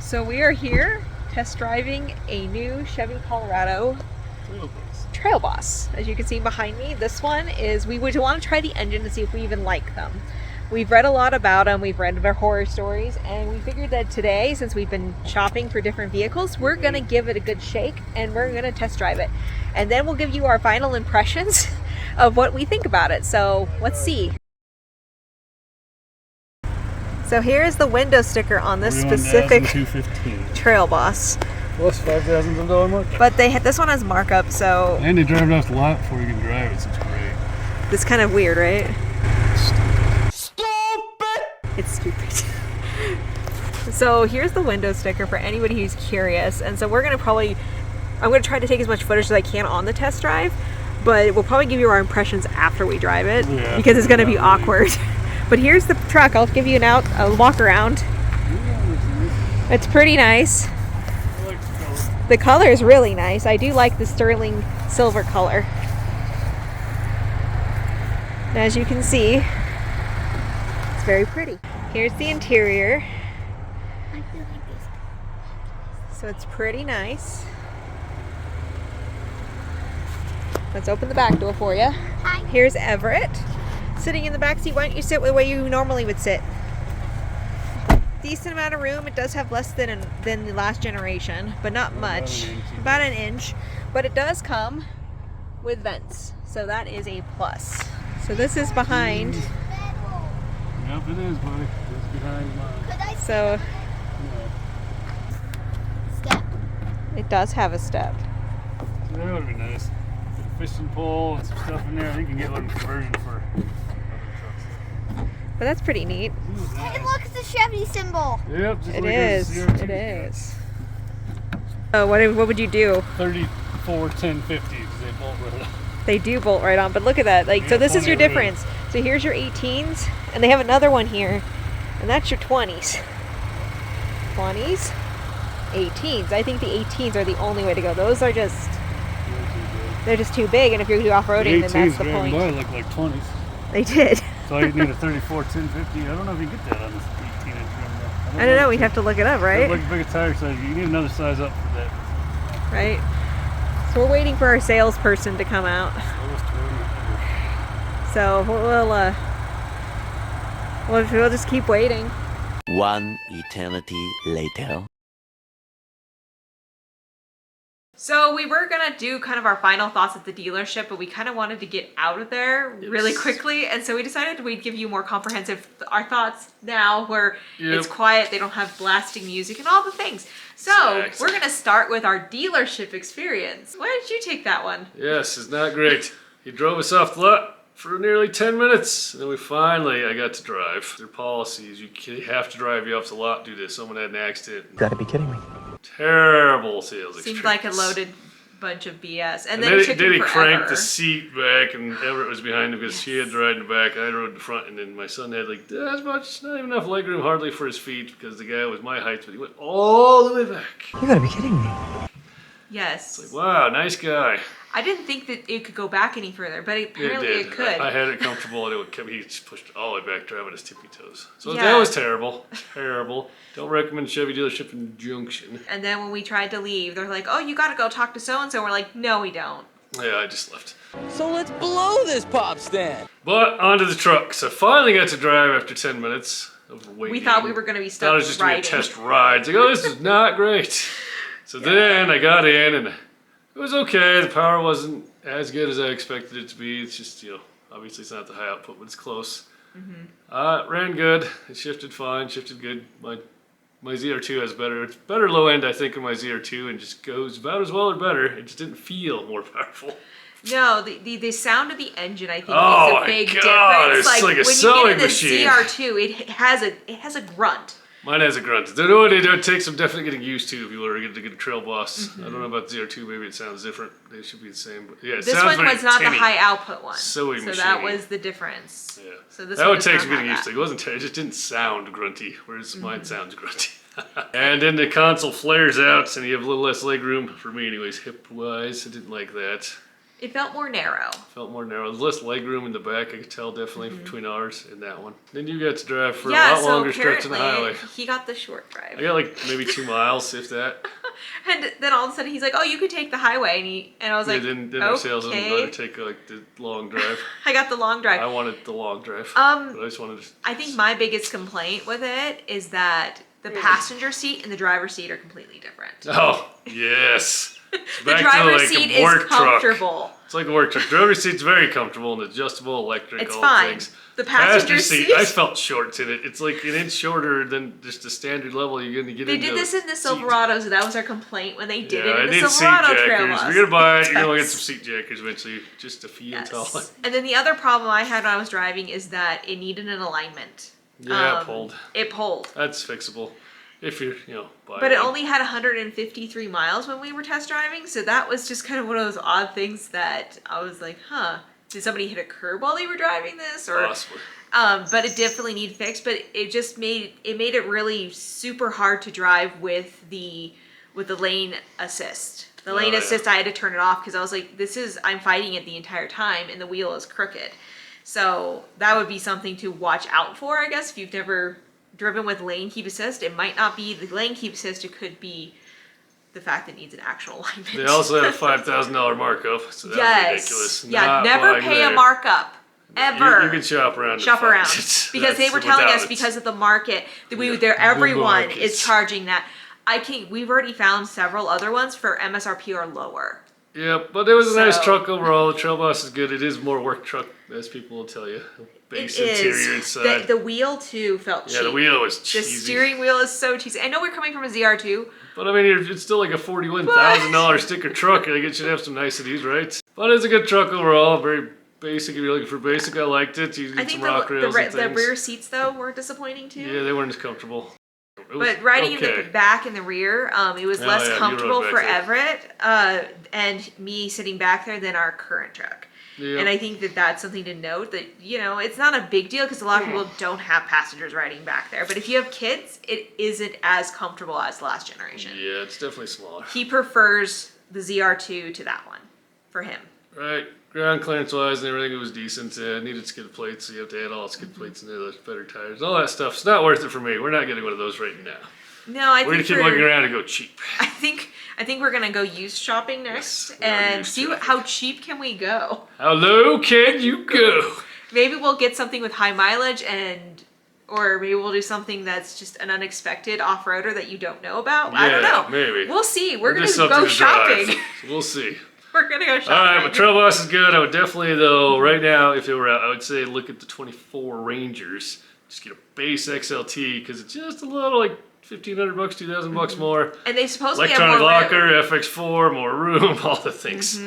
So we are here test driving a new Chevy Colorado Trail Boss. As you can see behind me, this one is, we would want to try the engine to see if we even like them. We've read a lot about them, we've read their horror stories, and we figured that today, since we've been shopping for different vehicles, we're going to give it a good shake and we're going to test drive it. And then we'll give you our final impressions of what we think about it. So let's see. So here's the window sticker on this specific Trail Boss. Plus $5,000 markup. But this one has markup, so... And they drive it off the lot before you can drive it, so it's great. It's kind of weird, right? Stupid! It's stupid. So here's the window sticker for anybody who's curious. And so we're going to I'm going to try to take as much footage as I can on the test drive, but we'll probably give you our impressions after we drive it, because it's going to be awkward. But here's the truck. I'll give you a walk around. It's pretty nice. The color is really nice. I do like the sterling silver color. And as you can see, it's very pretty. Here's the interior. So it's pretty nice. Let's open the back door for you. Hi. Here's Everett sitting in the back seat. Why don't you sit the way you normally would sit? Decent amount of room. It does have less than the last generation, but not much. About an inch. But it does come with vents, so that is a plus. So this is behind. Yep, it is, buddy. It's behind mine. So Step. it does have a step. So that would be nice. Put a fishing pole and some stuff in there. I think you can get one conversion for other trucks. But that's pretty neat. Hey, look, it's a Chevy symbol. Yep, just It like is. ZR2. It is. Oh, what would you do? 34, 10, 50, because they bolt right on. They do bolt right on, but look at that. Like, so this is your difference. So here's your 18s, and they have another one here, and that's your 20s. 20s, 18s. I think the 18s are the only way to go. Those are just, they're just too big, and if you're roading, then that's the point. By look like 20s. They did. So you need a 34, 10, 50. I don't know if you get that on this 18-inch rim. I don't know. We'd have to look it up, right? Like a bigger tire size. You need another size up for that. Right. So we're waiting for our salesperson to come out. So we'll just keep waiting. One eternity later. So we were gonna do kind of our final thoughts at the dealership, but we kind of wanted to get out of there really quickly, and so we decided we'd give you more comprehensive our thoughts now, where it's quiet, they don't have blasting music and all the things. So we're gonna start with our dealership experience. Why don't you take that one? Yes, it's not great. He drove us off the lot for nearly 10 minutes, and then I got to drive. Their policy is you have to drive you off the lot due to someone had an accident. You gotta be kidding me. Terrible sales experience. Seemed like a loaded bunch of BS. And then he cranked the seat back, and Everett was behind him because she had to ride in the back. I rode in the front, and then my son had like as much, not even enough legroom hardly for his feet because the guy was my height, but he went all the way back. You gotta be kidding me. Yes. It's like, wow, nice guy. I didn't think that it could go back any further, but apparently it could. I had it comfortable, and he just pushed it all the way back, driving his tippy toes. So that was terrible. Terrible. Don't recommend Chevy dealership in Junction. And then when we tried to leave, they're like, oh, you gotta go talk to so-and-so. We're like, no, we don't. Yeah, I just left. So let's blow this pop stand. But onto the truck. So I finally got to drive after 10 minutes of waiting. We thought we were gonna be stuck riding. It was just gonna be a test ride. It's like, oh, this is not great. So then I got in, and it was okay. The power wasn't as good as I expected it to be. It's just, obviously it's not the high output, but it's close. It ran good. It shifted fine, shifted good. My ZR2 has it's better low end, I think, than my ZR2, and just goes about as well or better. It just didn't feel more powerful. No, the sound of the engine, I think, makes a big difference. It's like a when sewing you get machine. The ZR2, it has a grunt. Mine has a grunt. It takes some definitely getting used to if you were to get a Trail Boss. I don't know about the ZR2. Maybe it sounds different. They should be the same. But yeah, this one was not the high output one. So that was the difference. Yeah. So this that would take some getting used to. It just didn't sound grunty, whereas mine sounds grunty. And then the console flares out, and you have a little less leg room for me, anyways, hip wise. I didn't like that. It felt more narrow. Felt more narrow. There's less leg room in the back. I could tell definitely between ours and that one. Then you got to drive for a lot longer stretch on the highway. He got the short drive. I got like maybe 2 miles, if that. And then all of a sudden he's like, "Oh, you could take the highway," and I was like, Then our salesman let her take like the long drive. I got the long drive. I wanted the long drive. But I just wanted to. I think my biggest complaint with it is that the passenger seat and the driver's seat are completely different. Oh yes. The driver's seat is comfortable. Truck. It's like a work truck. Driver's seat's very comfortable and adjustable, electric, it's all fine. things. The passenger seat, I felt short in it. It's like an inch shorter than just the standard level you're going to get They into. did this in the Silverado, so that was our complaint when they did it in the need Silverado seat Trail jackers. bus. If you're going to buy it, you're going to get some seat jackers eventually, just to feel taller. And then the other problem I had when I was driving is that it needed an alignment. Yeah, it pulled. It pulled. That's fixable. If you're, buy But it one. only had 153 miles when we were test driving, so that was just kind of one of those odd things that I was like, huh, did somebody hit a curb while they were driving this? Or, Possibly. but it definitely needed fixed, but it just made it really super hard to drive with the lane assist. The lane assist, I had to turn it off because I was like, I'm fighting it the entire time and the wheel is crooked. So that would be something to watch out for, I guess, if you've never driven with lane keep assist. It might not be the lane keep assist, it could be the fact that it needs an actual alignment. They also had a $5,000 markup, so that's ridiculous. Yeah, Not never buying pay there. a markup. Ever. You can shop around. Because they were telling us because of the market that everyone is charging that. We've already found several other ones for MSRP or lower. Yeah, but it was a nice truck overall. The Trail Boss is good. It is more work truck, as people will tell you. Base interior inside. The wheel too felt cheap. Yeah, the wheel was cheesy. The steering wheel is so cheesy. I know we're coming from a ZR2. But I mean, it's still like a $41,000 sticker truck. I think it should have some niceties, right? But it's a good truck overall. Very basic. If you're looking for basic, I liked it. You get some rock rails and things. The rear seats though were disappointing too. Yeah, they weren't as comfortable. But riding in the back and the rear, it was less comfortable for Everett and me sitting back there than our current truck. Yep. And I think that's something to note that, it's not a big deal because a lot of people don't have passengers riding back there. But if you have kids, it isn't as comfortable as the last generation. Yeah, it's definitely smaller. He prefers the ZR2 to that one for him. Right. Ground clearance wise and everything, it was decent. Needed skid plates, so you have to add all the skid plates in there, those better tires, all that stuff. It's not worth it for me. We're not getting one of those right now. No, we're gonna keep looking around and go cheap. I think we're gonna go used shopping next and see how cheap can we go. How low can you go? Maybe we'll get something with high mileage or maybe we'll do something that's just an unexpected off-roader that you don't know about. Yeah, I don't know. Maybe. We'll see. We're gonna go shopping. We'll see. We're gonna go shopping. All right, but Trail Boss is good. I would definitely, though, right now, if it were out, I would say look at the 24 Rangers. Just get a base XLT because it's just a little like $1,500, $2,000 more. And they supposedly electronic have more locker, FX4, more room, all the things.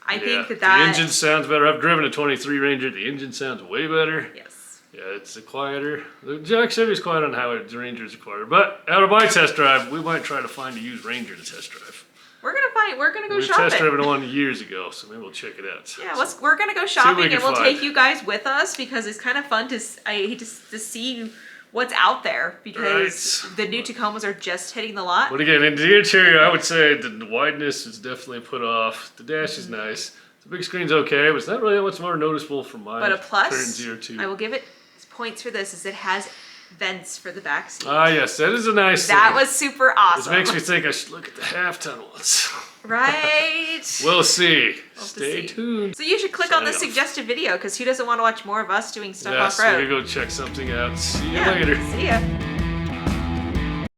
I think that the engine sounds better. I've driven a 23 Ranger. The engine sounds way better. Yes. Yeah, it's quieter. The Jack Chevy's quiet on highway. The Ranger's quieter. But out of my test drive, we might try to find a used Ranger to test drive. We're gonna go We shopping. test driven one years ago, so maybe we'll check it out. Yeah, we're gonna go shopping and we'll find. take you guys with us because it's kind of fun to see what's out there because the new Tacomas are just hitting the lot. But again, in the interior, I would say the wideness is definitely put off. The dash is nice. The big screen's okay, but it's not really that much more noticeable from my But a current plus, ZR2. I will give it points for this, is it has vents for the back seat. Ah, yes, that is a nice thing. That was super awesome. It makes me think I should look at the half-ton ones. Right. We'll see. We'll Stay tuned. So you should click on the suggested video because who doesn't want to watch more of us doing stuff Yes, off-road? we're going to go check something out. See you Yeah, later. see ya.